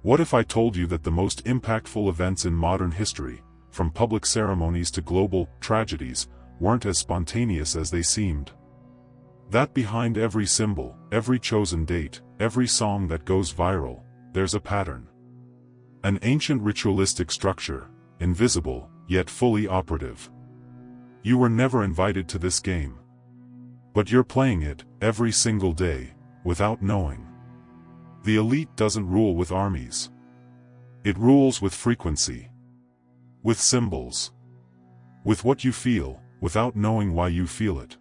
What if I told you that the most impactful events in modern history, from public ceremonies to global tragedies, weren't as spontaneous as they seemed? That behind every symbol, every chosen date, every song that goes viral, there's a pattern. An ancient ritualistic structure, invisible, yet fully operative. You were never invited to this game. But you're playing it, every single day, without knowing. The elite doesn't rule with armies. It rules with frequency. With symbols. With what you feel, without knowing why you feel it.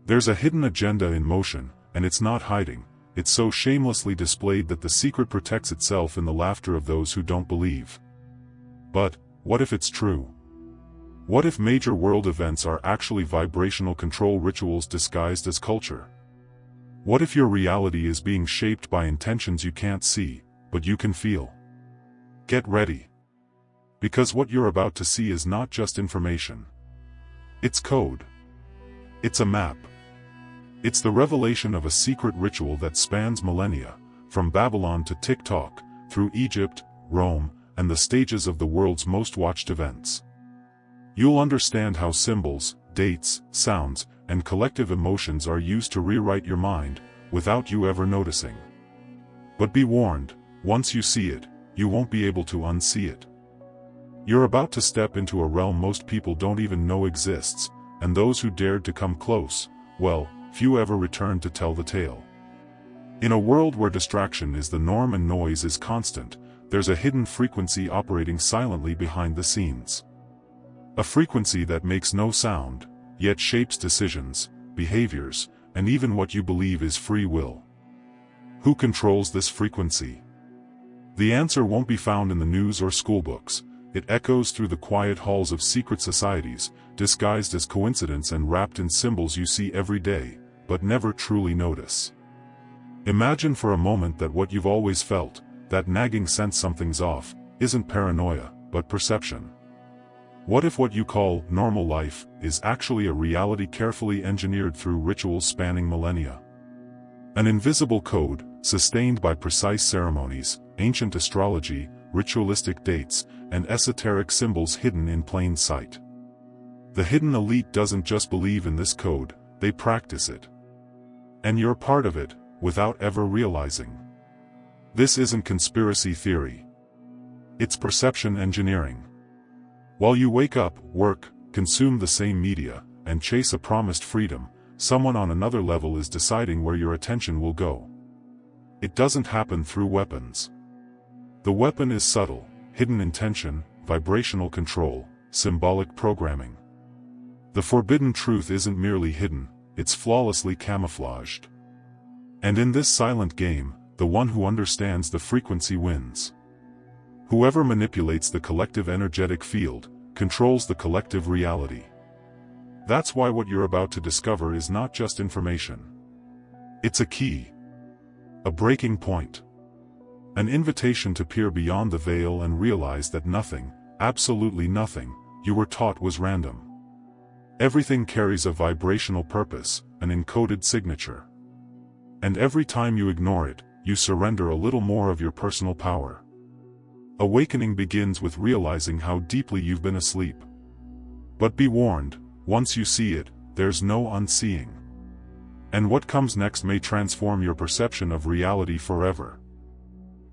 There's a hidden agenda in motion, and it's not hiding. It's so shamelessly displayed that the secret protects itself in the laughter of those who don't believe. But, what if it's true? What if major world events are actually vibrational control rituals disguised as culture? What if your reality is being shaped by intentions you can't see, but you can feel? Get ready. Because what you're about to see is not just information. It's code. It's a map. It's the revelation of a secret ritual that spans millennia, from Babylon to TikTok, through Egypt, Rome, and the stages of the world's most watched events. You'll understand how symbols, dates, sounds, and collective emotions are used to rewrite your mind, without you ever noticing. But be warned, once you see it, you won't be able to unsee it. You're about to step into a realm most people don't even know exists, and those who dared to come close, well, few ever returned to tell the tale. In a world where distraction is the norm and noise is constant, there's a hidden frequency operating silently behind the scenes. A frequency that makes no sound, yet shapes decisions, behaviors, and even what you believe is free will. Who controls this frequency? The answer won't be found in the news or schoolbooks. It echoes through the quiet halls of secret societies, disguised as coincidence and wrapped in symbols you see every day, but never truly notice. Imagine for a moment that what you've always felt, that nagging sense something's off, isn't paranoia, but perception. What if what you call normal life is actually a reality carefully engineered through rituals spanning millennia? An invisible code, sustained by precise ceremonies, ancient astrology, ritualistic dates, and esoteric symbols hidden in plain sight. The hidden elite doesn't just believe in this code, they practice it. And you're part of it, without ever realizing. This isn't conspiracy theory. It's perception engineering. While you wake up, work, consume the same media, and chase a promised freedom, someone on another level is deciding where your attention will go. It doesn't happen through weapons. The weapon is subtle, hidden intention, vibrational control, symbolic programming. The forbidden truth isn't merely hidden, it's flawlessly camouflaged. And in this silent game, the one who understands the frequency wins. Whoever manipulates the collective energetic field, controls the collective reality. That's why what you're about to discover is not just information. It's a key. A breaking point. An invitation to peer beyond the veil and realize that nothing, absolutely nothing, you were taught was random. Everything carries a vibrational purpose, an encoded signature. And every time you ignore it, you surrender a little more of your personal power. Awakening begins with realizing how deeply you've been asleep. But be warned, once you see it, there's no unseeing. And what comes next may transform your perception of reality forever.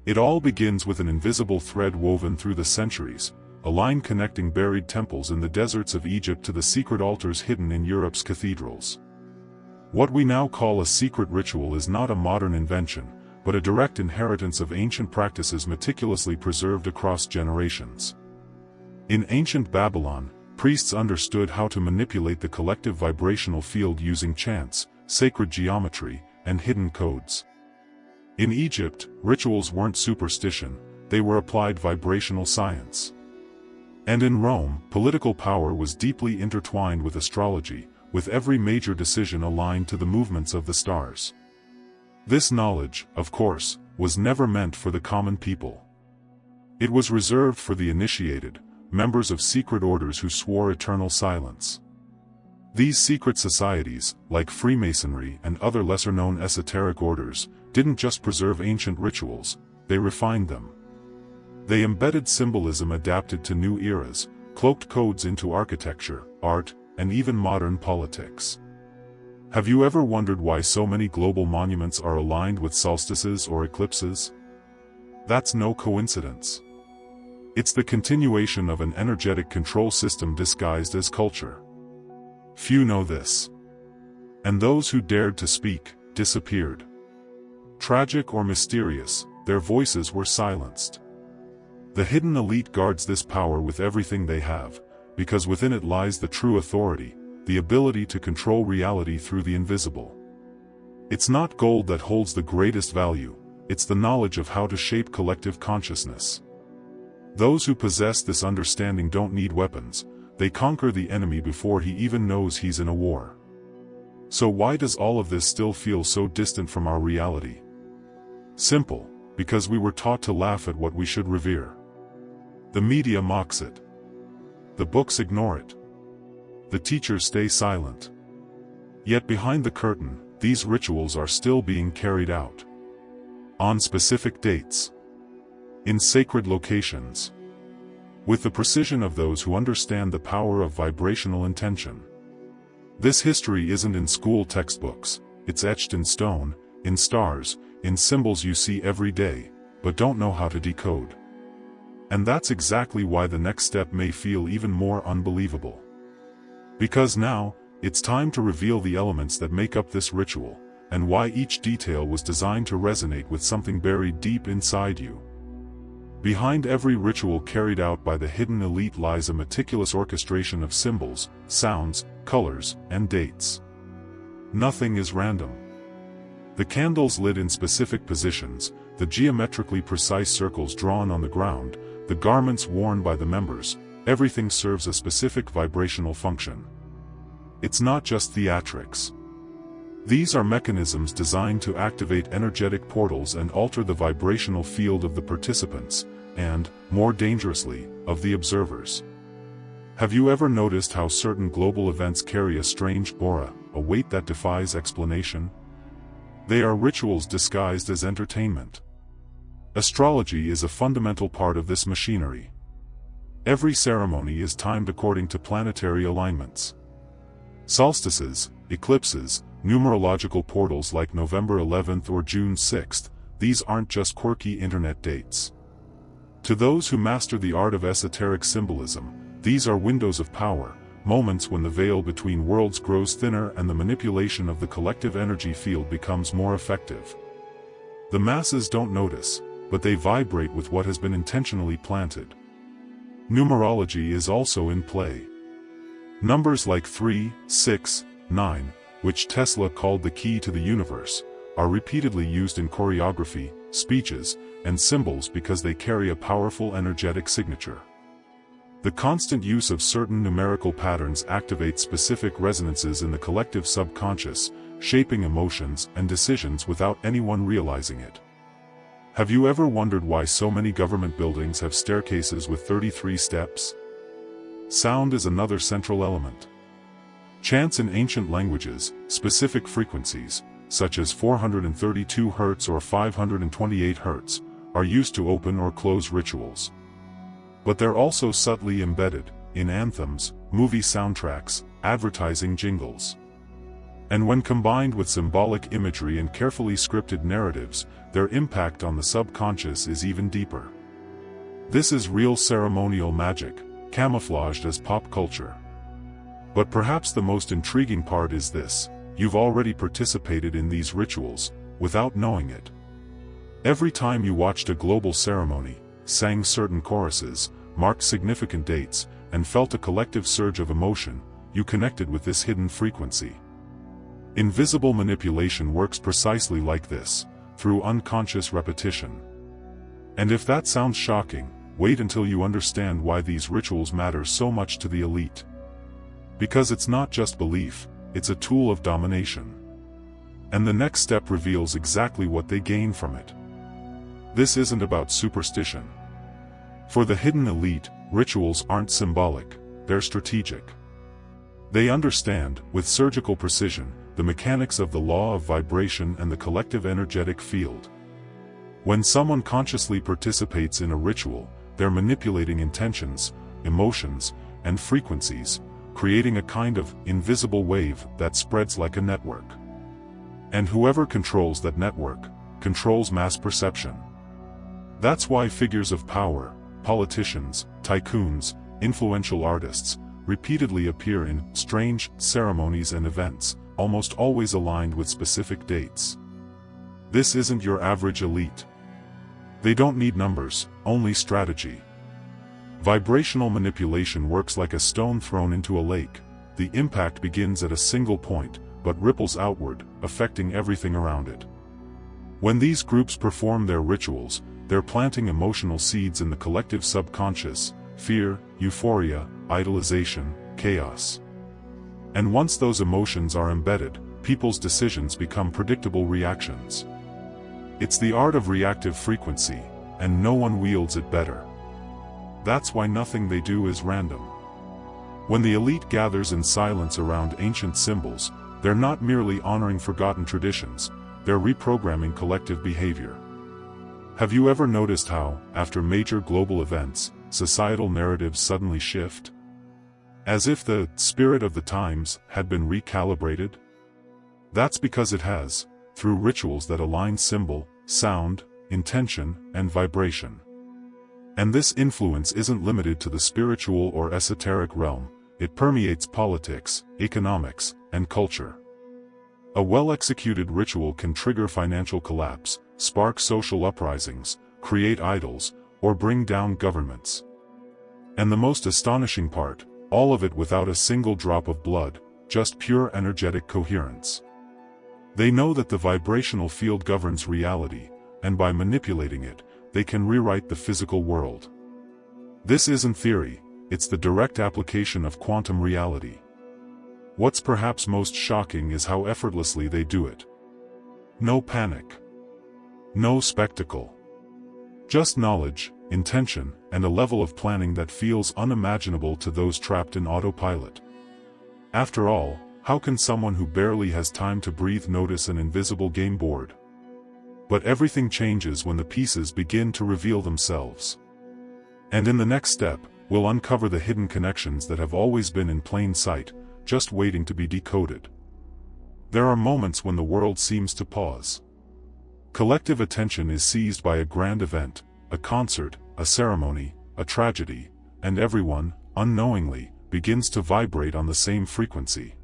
It all begins with an invisible thread woven through the centuries, a line connecting buried temples in the deserts of Egypt to the secret altars hidden in Europe's cathedrals. What we now call a secret ritual is not a modern invention, but a direct inheritance of ancient practices meticulously preserved across generations. In ancient Babylon, priests understood how to manipulate the collective vibrational field using chants, sacred geometry, and hidden codes. In Egypt, rituals weren't superstition, they were applied vibrational science. And in Rome, political power was deeply intertwined with astrology, with every major decision aligned to the movements of the stars. This knowledge, of course, was never meant for the common people. It was reserved for the initiated, members of secret orders who swore eternal silence. These secret societies, like Freemasonry and other lesser-known esoteric orders, didn't just preserve ancient rituals, they refined them. They embedded symbolism adapted to new eras, cloaked codes into architecture, art, and even modern politics. Have you ever wondered why so many global monuments are aligned with solstices or eclipses? That's no coincidence. It's the continuation of an energetic control system disguised as culture. Few know this. And those who dared to speak, disappeared. Tragic or mysterious, their voices were silenced. The hidden elite guards this power with everything they have, because within it lies the true authority, the ability to control reality through the invisible. It's not gold that holds the greatest value, it's the knowledge of how to shape collective consciousness. Those who possess this understanding don't need weapons, they conquer the enemy before he even knows he's in a war. So why does all of this still feel so distant from our reality? Simple, because we were taught to laugh at what we should revere. The media mocks it. The books ignore it. The teachers stay silent. Yet behind the curtain, these rituals are still being carried out. On specific dates. In sacred locations. With the precision of those who understand the power of vibrational intention. This history isn't in school textbooks, it's etched in stone, in stars, in symbols you see every day, but don't know how to decode. And that's exactly why the next step may feel even more unbelievable. Because now, it's time to reveal the elements that make up this ritual, and why each detail was designed to resonate with something buried deep inside you. Behind every ritual carried out by the hidden elite lies a meticulous orchestration of symbols, sounds, colors, and dates. Nothing is random. The candles lit in specific positions, the geometrically precise circles drawn on the ground, the garments worn by the members, everything serves a specific vibrational function. It's not just theatrics. These are mechanisms designed to activate energetic portals and alter the vibrational field of the participants, and, more dangerously, of the observers. Have you ever noticed how certain global events carry a strange aura, a weight that defies explanation? They are rituals disguised as entertainment. Astrology is a fundamental part of this machinery. Every ceremony is timed according to planetary alignments. Solstices, eclipses, numerological portals like November 11th or June 6th, these aren't just quirky internet dates. To those who master the art of esoteric symbolism, these are windows of power, moments when the veil between worlds grows thinner and the manipulation of the collective energy field becomes more effective. The masses don't notice, but they vibrate with what has been intentionally planted. Numerology is also in play. Numbers like 3, 6, 9, which Tesla called the key to the universe, are repeatedly used in choreography, speeches, and symbols because they carry a powerful energetic signature. The constant use of certain numerical patterns activates specific resonances in the collective subconscious, shaping emotions and decisions without anyone realizing it. Have you ever wondered why so many government buildings have staircases with 33 steps? Sound is another central element. Chants in ancient languages, specific frequencies, such as 432 Hz or 528 Hz, are used to open or close rituals. But they're also subtly embedded in anthems, movie soundtracks, advertising jingles. And when combined with symbolic imagery and carefully scripted narratives, their impact on the subconscious is even deeper. This is real ceremonial magic, camouflaged as pop culture. But perhaps the most intriguing part is this: you've already participated in these rituals, without knowing it. Every time you watched a global ceremony, sang certain choruses, marked significant dates, and felt a collective surge of emotion, you connected with this hidden frequency. Invisible manipulation works precisely like this, through unconscious repetition. And if that sounds shocking, wait until you understand why these rituals matter so much to the elite. Because it's not just belief, it's a tool of domination. And the next step reveals exactly what they gain from it. This isn't about superstition. For the hidden elite, rituals aren't symbolic, they're strategic. They understand, with surgical precision, the mechanics of the law of vibration and the collective energetic field. When someone consciously participates in a ritual, they're manipulating intentions, emotions, and frequencies, creating a kind of invisible wave that spreads like a network. And whoever controls that network, controls mass perception. That's why figures of power, politicians, tycoons, influential artists, repeatedly appear in strange ceremonies and events, almost always aligned with specific dates. This isn't your average elite. They don't need numbers, only strategy. Vibrational manipulation works like a stone thrown into a lake. The impact begins at a single point, but ripples outward, affecting everything around it. When these groups perform their rituals, they're planting emotional seeds in the collective subconscious: fear, euphoria, idolization, chaos. And once those emotions are embedded, people's decisions become predictable reactions. It's the art of reactive frequency, and no one wields it better. That's why nothing they do is random. When the elite gathers in silence around ancient symbols, they're not merely honoring forgotten traditions, they're reprogramming collective behavior. Have you ever noticed how, after major global events, societal narratives suddenly shift? As if the spirit of the times had been recalibrated? That's because it has, through rituals that align symbol, sound, intention, and vibration. And this influence isn't limited to the spiritual or esoteric realm, it permeates politics, economics, and culture. A well-executed ritual can trigger financial collapse, spark social uprisings, create idols, or bring down governments. And the most astonishing part, all of it without a single drop of blood, just pure energetic coherence. They know that the vibrational field governs reality, and by manipulating it, they can rewrite the physical world. This isn't theory, it's the direct application of quantum reality. What's perhaps most shocking is how effortlessly they do it. No panic. No spectacle. Just knowledge, intention, and a level of planning that feels unimaginable to those trapped in autopilot. After all, how can someone who barely has time to breathe notice an invisible game board? But everything changes when the pieces begin to reveal themselves. And in the next step, we'll uncover the hidden connections that have always been in plain sight, just waiting to be decoded. There are moments when the world seems to pause. Collective attention is seized by a grand event, a concert, a ceremony, a tragedy, and everyone, unknowingly, begins to vibrate on the same frequency.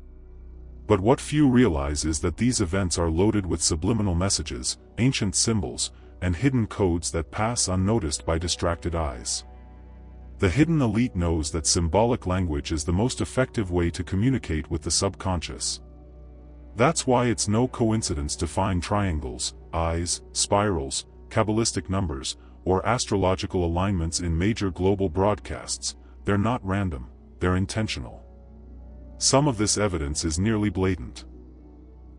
But what few realize is that these events are loaded with subliminal messages, ancient symbols, and hidden codes that pass unnoticed by distracted eyes. The hidden elite knows that symbolic language is the most effective way to communicate with the subconscious. That's why it's no coincidence to find triangles, eyes, spirals, Kabbalistic numbers, or astrological alignments in major global broadcasts. They're not random, they're intentional. Some of this evidence is nearly blatant.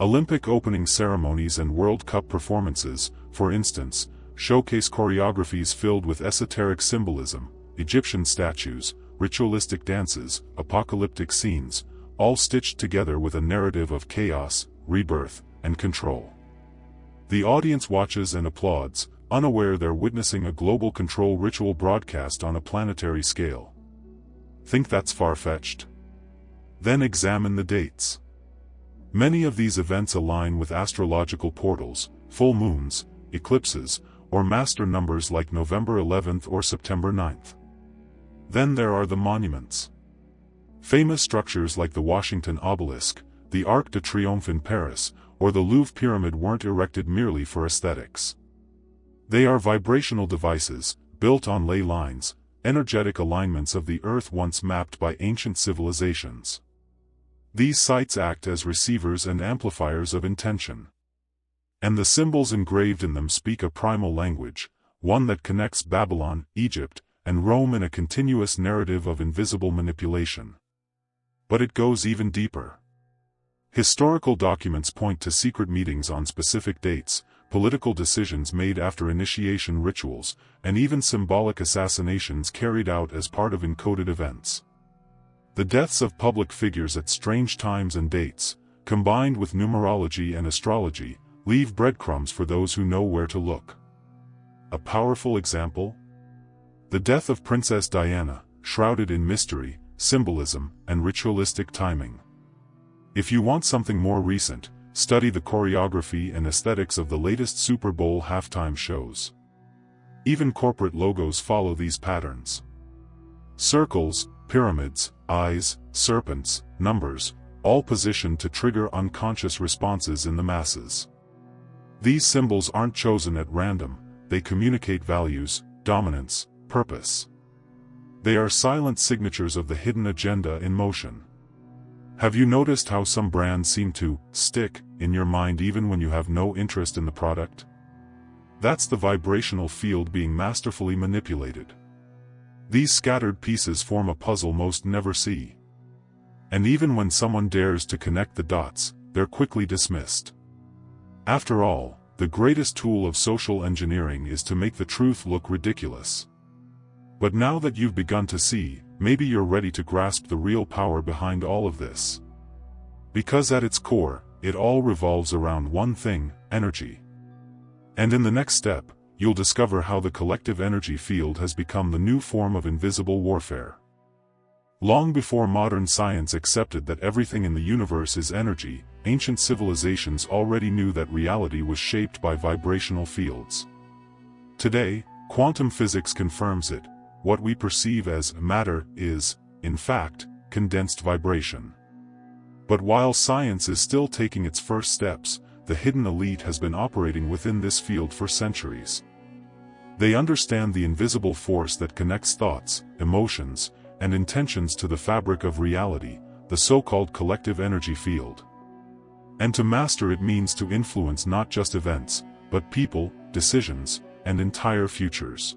Olympic opening ceremonies and World Cup performances, for instance, showcase choreographies filled with esoteric symbolism, Egyptian statues, ritualistic dances, apocalyptic scenes, all stitched together with a narrative of chaos, rebirth, and control. The audience watches and applauds, unaware they're witnessing a global control ritual broadcast on a planetary scale. Think that's far-fetched? Then examine the dates. Many of these events align with astrological portals, full moons, eclipses, or master numbers like November 11th or September 9th. Then there are the monuments. Famous structures like the Washington Obelisk, the Arc de Triomphe in Paris, or the Louvre Pyramid weren't erected merely for aesthetics. They are vibrational devices, built on ley lines, energetic alignments of the earth once mapped by ancient civilizations. These sites act as receivers and amplifiers of intention. And the symbols engraved in them speak a primal language, one that connects Babylon, Egypt, and Rome in a continuous narrative of invisible manipulation. But it goes even deeper. Historical documents point to secret meetings on specific dates, political decisions made after initiation rituals, and even symbolic assassinations carried out as part of encoded events. The deaths of public figures at strange times and dates, combined with numerology and astrology, leave breadcrumbs for those who know where to look. a powerful example? The death of Princess Diana, shrouded in mystery, symbolism, and ritualistic timing. If you want something more recent, study the choreography and aesthetics of the latest Super Bowl halftime shows. Even corporate logos follow these patterns. Circles, pyramids, eyes, serpents, numbers, all positioned to trigger unconscious responses in the masses. These symbols aren't chosen at random, they communicate values, dominance, purpose. They are silent signatures of the hidden agenda in motion. Have you noticed how some brands seem to stick in your mind even when you have no interest in the product? That's the vibrational field being masterfully manipulated. These scattered pieces form a puzzle most never see. And even when someone dares to connect the dots, they're quickly dismissed. After all, the greatest tool of social engineering is to make the truth look ridiculous. But now that you've begun to see, maybe you're ready to grasp the real power behind all of this. Because at its core, it all revolves around one thing: energy. And in the next step, you'll discover how the collective energy field has become the new form of invisible warfare. Long before modern science accepted that everything in the universe is energy, ancient civilizations already knew that reality was shaped by vibrational fields. Today, quantum physics confirms it. What we perceive as matter is, in fact, condensed vibration. But while science is still taking its first steps, the hidden elite has been operating within this field for centuries. They understand the invisible force that connects thoughts, emotions, and intentions to the fabric of reality, the so-called collective energy field. And to master it means to influence not just events, but people, decisions, and entire futures.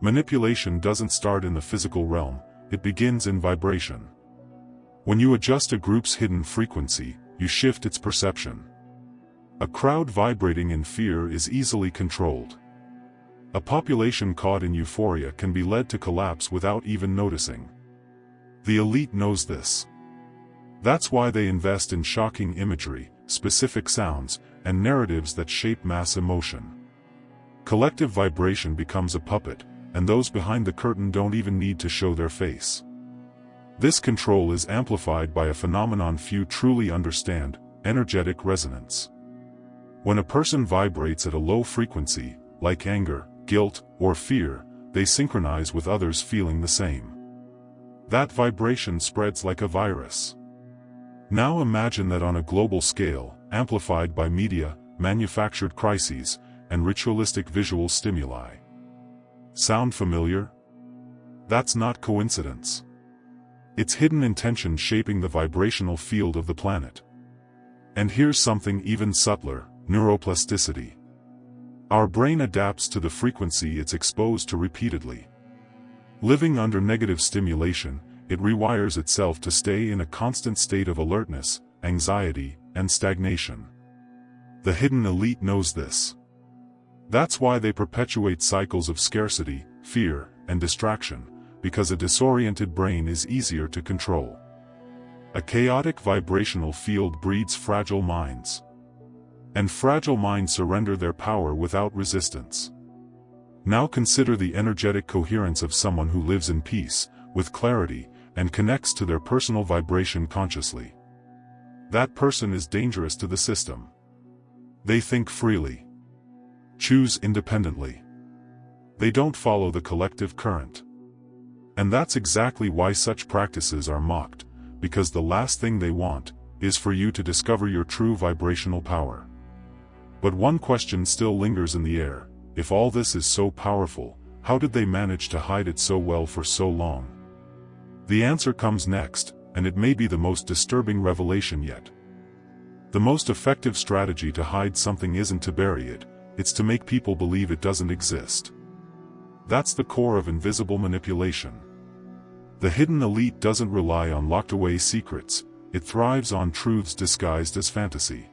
Manipulation doesn't start in the physical realm, it begins in vibration. When you adjust a group's hidden frequency, you shift its perception. A crowd vibrating in fear is easily controlled. A population caught in euphoria can be led to collapse without even noticing. The elite knows this. That's why they invest in shocking imagery, specific sounds, and narratives that shape mass emotion. Collective vibration becomes a puppet, and those behind the curtain don't even need to show their face. This control is amplified by a phenomenon few truly understand: energetic resonance. When a person vibrates at a low frequency, like anger, guilt, or fear, they synchronize with others feeling the same. That vibration spreads like a virus. Now imagine that on a global scale, amplified by media, manufactured crises, and ritualistic visual stimuli. Sound familiar? That's not coincidence. It's hidden intention shaping the vibrational field of the planet. And here's something even subtler: neuroplasticity. Our brain adapts to the frequency it's exposed to repeatedly. Living under negative stimulation, it rewires itself to stay in a constant state of alertness, anxiety, and stagnation. The hidden elite knows this. That's why they perpetuate cycles of scarcity, fear, and distraction, because a disoriented brain is easier to control. A chaotic vibrational field breeds fragile minds. And fragile minds surrender their power without resistance. Now consider the energetic coherence of someone who lives in peace, with clarity, and connects to their personal vibration consciously. That person is dangerous to the system. They think freely. Choose independently. They don't follow the collective current. And that's exactly why such practices are mocked, because the last thing they want is for you to discover your true vibrational power. But one question still lingers in the air: if all this is so powerful, how did they manage to hide it so well for so long? The answer comes next, and it may be the most disturbing revelation yet. The most effective strategy to hide something isn't to bury it, it's to make people believe it doesn't exist. That's the core of invisible manipulation. The hidden elite doesn't rely on locked-away secrets, it thrives on truths disguised as fantasy.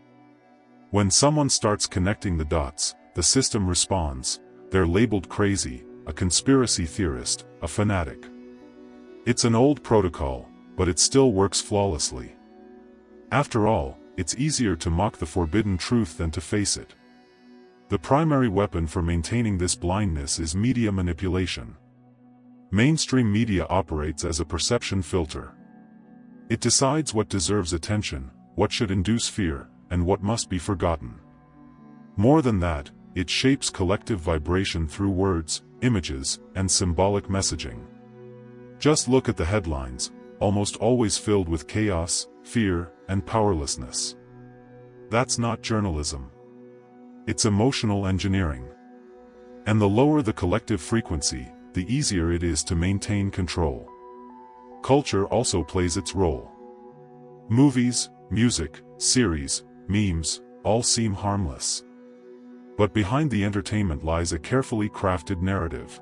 When someone starts connecting the dots, the system responds. They're labeled crazy, a conspiracy theorist, a fanatic. It's an old protocol, but it still works flawlessly. After all, it's easier to mock the forbidden truth than to face it. The primary weapon for maintaining this blindness is media manipulation. Mainstream media operates as a perception filter. It decides what deserves attention, what should induce fear, and what must be forgotten. More than that, it shapes collective vibration through words, images, and symbolic messaging. Just look at the headlines, almost always filled with chaos, fear, and powerlessness. That's not journalism. It's emotional engineering. And the lower the collective frequency, the easier it is to maintain control. Culture also plays its role. Movies, music, series, memes, all seem harmless. But behind the entertainment lies a carefully crafted narrative.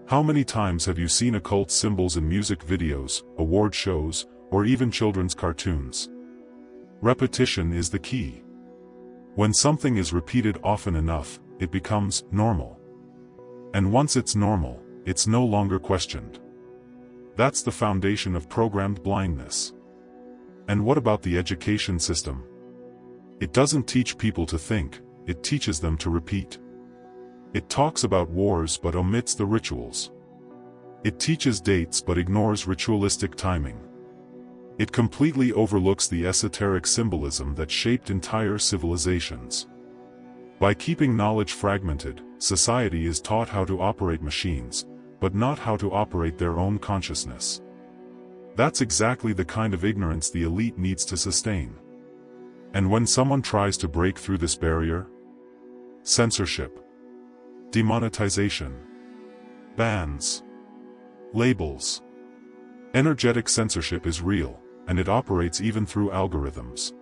How many times have you seen occult symbols in music videos, award shows, or even children's cartoons? Repetition is the key. When something is repeated often enough, it becomes normal. And once it's normal, it's no longer questioned. That's the foundation of programmed blindness. And what about the education system? It doesn't teach people to think, it teaches them to repeat. It talks about wars but omits the rituals. It teaches dates but ignores ritualistic timing. It completely overlooks the esoteric symbolism that shaped entire civilizations. By keeping knowledge fragmented, society is taught how to operate machines, but not how to operate their own consciousness. That's exactly the kind of ignorance the elite needs to sustain. And when someone tries to break through this barrier, censorship, demonetization, bans, labels. Energetic censorship is real, and it operates even through algorithms.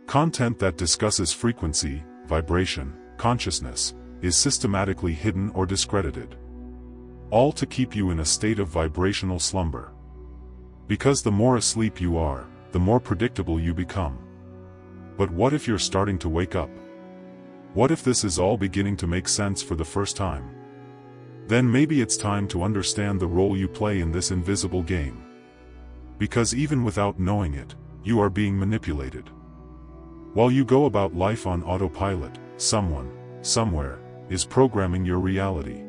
Content that discusses frequency, vibration, consciousness, is systematically hidden or discredited. All to keep you in a state of vibrational slumber. Because the more asleep you are, the more predictable you become. But what if you're starting to wake up? What if this is all beginning to make sense for the first time? Then maybe it's time to understand the role you play in this invisible game. Because even without knowing it, you are being manipulated. While you go about life on autopilot, someone, somewhere, is programming your reality.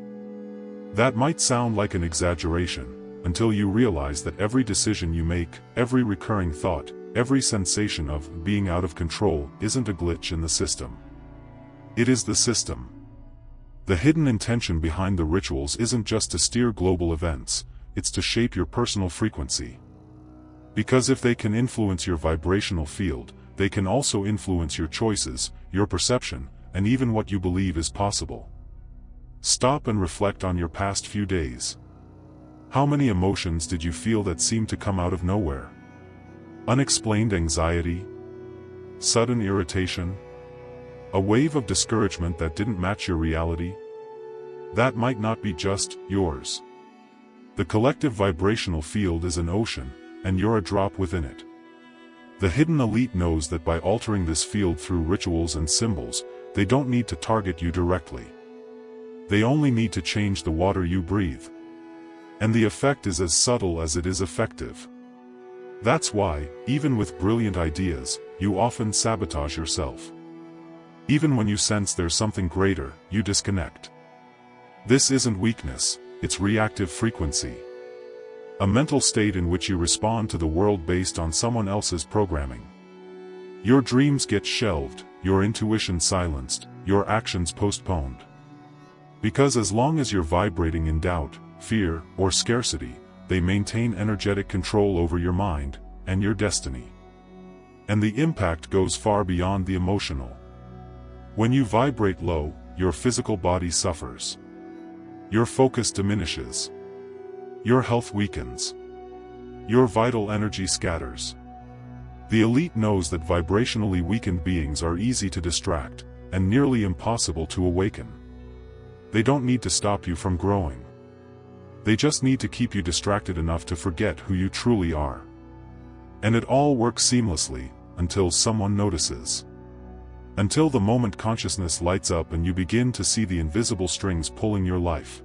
That might sound like an exaggeration, until you realize that every decision you make, every recurring thought, every sensation of being out of control isn't a glitch in the system. It is the system. The hidden intention behind the rituals isn't just to steer global events, it's to shape your personal frequency. Because if they can influence your vibrational field, they can also influence your choices, your perception, and even what you believe is possible. Stop and reflect on your past few days. How many emotions did you feel that seemed to come out of nowhere? Unexplained anxiety? Sudden irritation? A wave of discouragement that didn't match your reality? That might not be just yours. The collective vibrational field is an ocean, and you're a drop within it. The hidden elite knows that by altering this field through rituals and symbols, they don't need to target you directly. They only need to change the water you breathe. And the effect is as subtle as it is effective. That's why, even with brilliant ideas, you often sabotage yourself. Even when you sense there's something greater, you disconnect. This isn't weakness, it's reactive frequency. A mental state in which you respond to the world based on someone else's programming. Your dreams get shelved, your intuition silenced, your actions postponed. Because as long as you're vibrating in doubt, fear, or scarcity, they maintain energetic control over your mind, and your destiny. And the impact goes far beyond the emotional. When you vibrate low, your physical body suffers. Your focus diminishes. Your health weakens. Your vital energy scatters. The elite knows that vibrationally weakened beings are easy to distract, and nearly impossible to awaken. They don't need to stop you from growing. They just need to keep you distracted enough to forget who you truly are. And it all works seamlessly, until someone notices. Until the moment consciousness lights up and you begin to see the invisible strings pulling your life.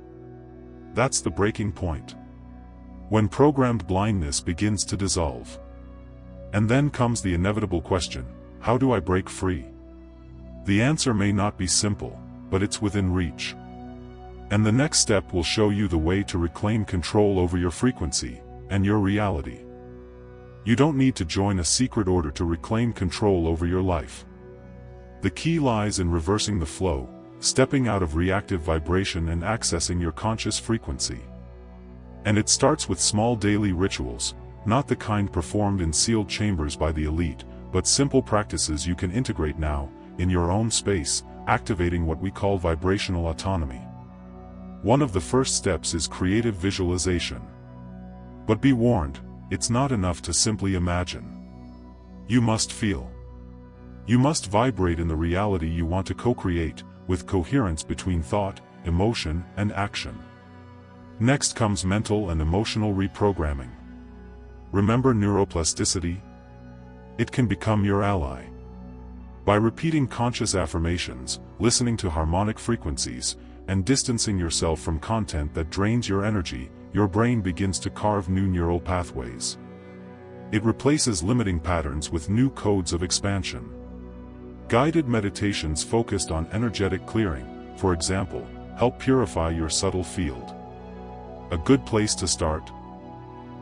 That's the breaking point. When programmed blindness begins to dissolve. And then comes the inevitable question, how do I break free? The answer may not be simple, but it's within reach. And the next step will show you the way to reclaim control over your frequency and your reality. You don't need to join a secret order to reclaim control over your life. The key lies in reversing the flow, stepping out of reactive vibration and accessing your conscious frequency. And it starts with small daily rituals, not the kind performed in sealed chambers by the elite, but simple practices you can integrate now, in your own space, activating what we call vibrational autonomy. One of the first steps is creative visualization. But be warned, it's not enough to simply imagine. You must feel. You must vibrate in the reality you want to co-create, with coherence between thought, emotion, and action. Next comes mental and emotional reprogramming. Remember neuroplasticity? It can become your ally. By repeating conscious affirmations, listening to harmonic frequencies, and distancing yourself from content that drains your energy, your brain begins to carve new neural pathways. It replaces limiting patterns with new codes of expansion. Guided meditations focused on energetic clearing, for example, help purify your subtle field. A good place to start?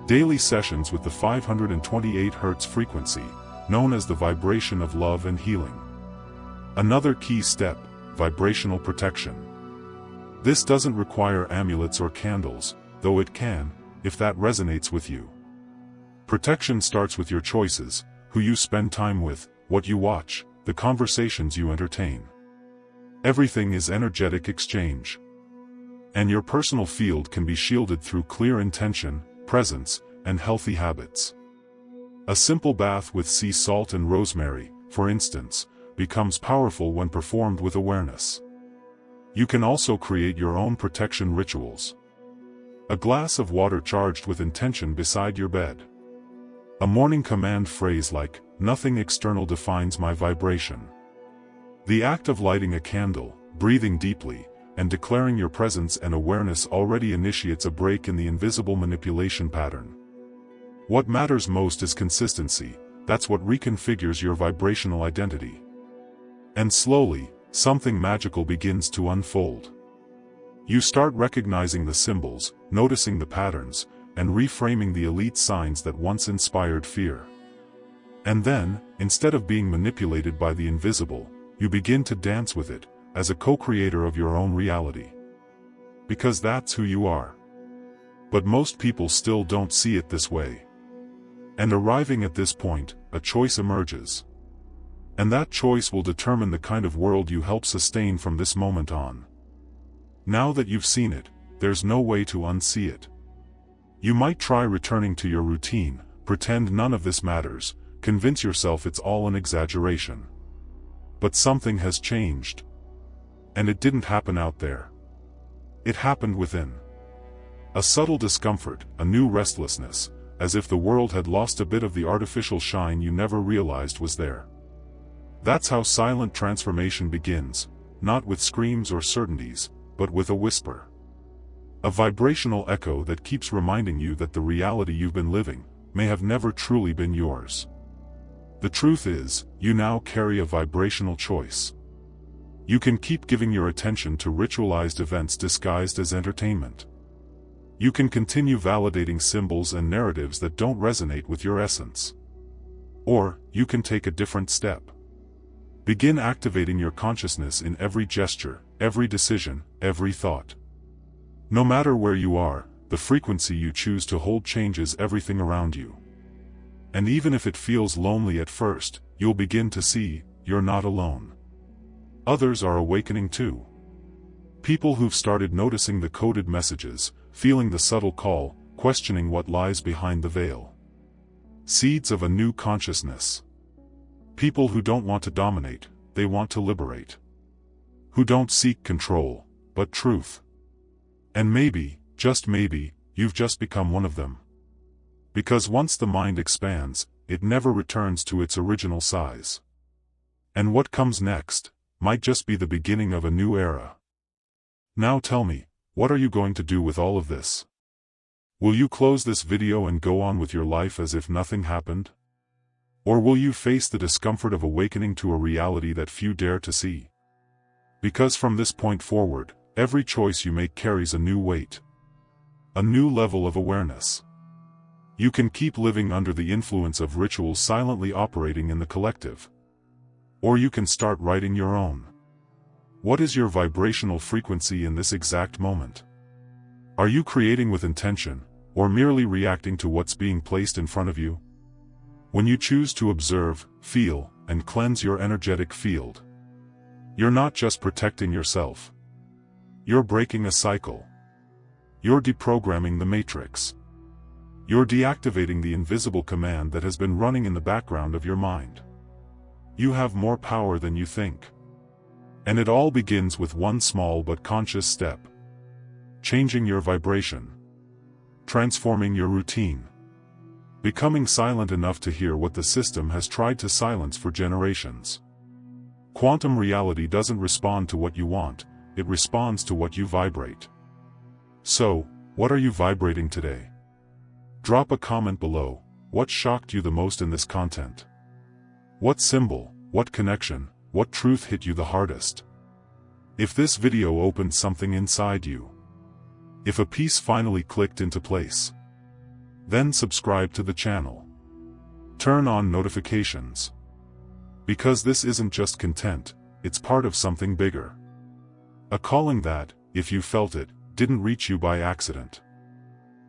Daily sessions with the 528 Hz frequency, known as the vibration of love and healing. Another key step, vibrational protection. This doesn't require amulets or candles, though it can, if that resonates with you. Protection starts with your choices, who you spend time with, what you watch, the conversations you entertain. Everything is energetic exchange. And your personal field can be shielded through clear intention, presence, and healthy habits. A simple bath with sea salt and rosemary, for instance, becomes powerful when performed with awareness. You can also create your own protection rituals. A glass of water charged with intention beside your bed. A morning command phrase like, "Nothing external defines my vibration." The act of lighting a candle, breathing deeply, and declaring your presence and awareness already initiates a break in the invisible manipulation pattern. What matters most is consistency. That's what reconfigures your vibrational identity. And slowly, something magical begins to unfold. You start recognizing the symbols, noticing the patterns, and reframing the elite signs that once inspired fear. And then, instead of being manipulated by the invisible, you begin to dance with it, as a co-creator of your own reality. Because that's who you are. But most people still don't see it this way. And arriving at this point, a choice emerges. And that choice will determine the kind of world you help sustain from this moment on. Now that you've seen it, there's no way to unsee it. You might try returning to your routine, pretend none of this matters, convince yourself it's all an exaggeration. But something has changed. And it didn't happen out there. It happened within. A subtle discomfort, a new restlessness, as if the world had lost a bit of the artificial shine you never realized was there. That's how silent transformation begins, not with screams or certainties, but with a whisper. A vibrational echo that keeps reminding you that the reality you've been living may have never truly been yours. The truth is, you now carry a vibrational choice. You can keep giving your attention to ritualized events disguised as entertainment. You can continue validating symbols and narratives that don't resonate with your essence. Or, you can take a different step. Begin activating your consciousness in every gesture, every decision, every thought. No matter where you are, the frequency you choose to hold changes everything around you. And even if it feels lonely at first, you'll begin to see, you're not alone. Others are awakening too. People who've started noticing the coded messages, feeling the subtle call, questioning what lies behind the veil. Seeds of a new consciousness. People who don't want to dominate, they want to liberate. Who don't seek control, but truth. And maybe, just maybe, you've just become one of them. Because once the mind expands, it never returns to its original size. And what comes next might just be the beginning of a new era. Now tell me, what are you going to do with all of this? Will you close this video and go on with your life as if nothing happened? Or will you face the discomfort of awakening to a reality that few dare to see? Because from this point forward, every choice you make carries a new weight. A new level of awareness. You can keep living under the influence of rituals silently operating in the collective. Or you can start writing your own. What is your vibrational frequency in this exact moment? Are you creating with intention, or merely reacting to what's being placed in front of you? When you choose to observe, feel, and cleanse your energetic field, you're not just protecting yourself. You're breaking a cycle. You're deprogramming the matrix. You're deactivating the invisible command that has been running in the background of your mind. You have more power than you think. And it all begins with one small but conscious step. Changing your vibration. Transforming your routine. Becoming silent enough to hear what the system has tried to silence for generations. Quantum reality doesn't respond to what you want, it responds to what you vibrate. So, what are you vibrating today? Drop a comment below. What shocked you the most in this content? What symbol, what connection, what truth hit you the hardest? If this video opened something inside you, if a piece finally clicked into place, then subscribe to the channel. Turn on notifications. Because this isn't just content, it's part of something bigger. A calling that, if you felt it, didn't reach you by accident.